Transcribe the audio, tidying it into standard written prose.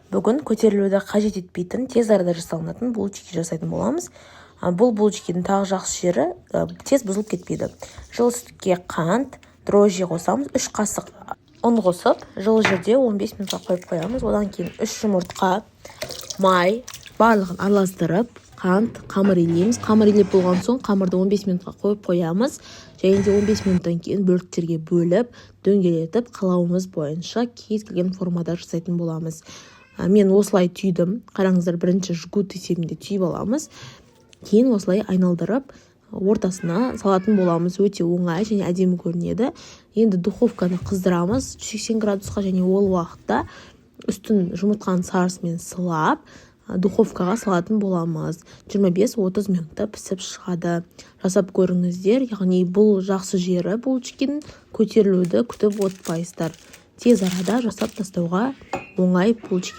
Бүгін көтерілуді қажет етпейтін, тез арада жасалынатын булочки жасайтын боламыз. Бұл булочкидің тағы жақсы жері тез бұзылып кетпейді. Жылы сүтке қант, дрожжи қосамыз, 3 қасық ұн қосып, жылы жерде 15 минутқа қойып қоямыз. Одан кейін 3 жұмыртқа, май, барлығын араластырып, қант, қамыр илейміз. Қамыр илеп болған соң қамырды 15 минутқа қойып қоямыз. Және де 15 минуттан кейін бөліктерге бөліп, дөңгелетіп, қалауымыз бойынша кез келген формада жасайтын боламыз. Мен осылай түйдім. Қараңыздар, бірінші жгут есебінде түйіп аламыз. Кейін осылай айналдырып, ортасына салатын боламыз. Өте оңай және әдемі көрінеді. Енді духовканы қыздырамыз 180 градусқа, және ол уақытта үстін жұмыртқаның сарысымен сылап, духовкаға салатын боламыз. 25-30 минутта пісіп шығады. Жасап көріңіздер. Яғни бұл жақсы жері булочкидің, көтерілуді күтіп отпайсыздар. Тез арада жасап тастауға оңай булочки.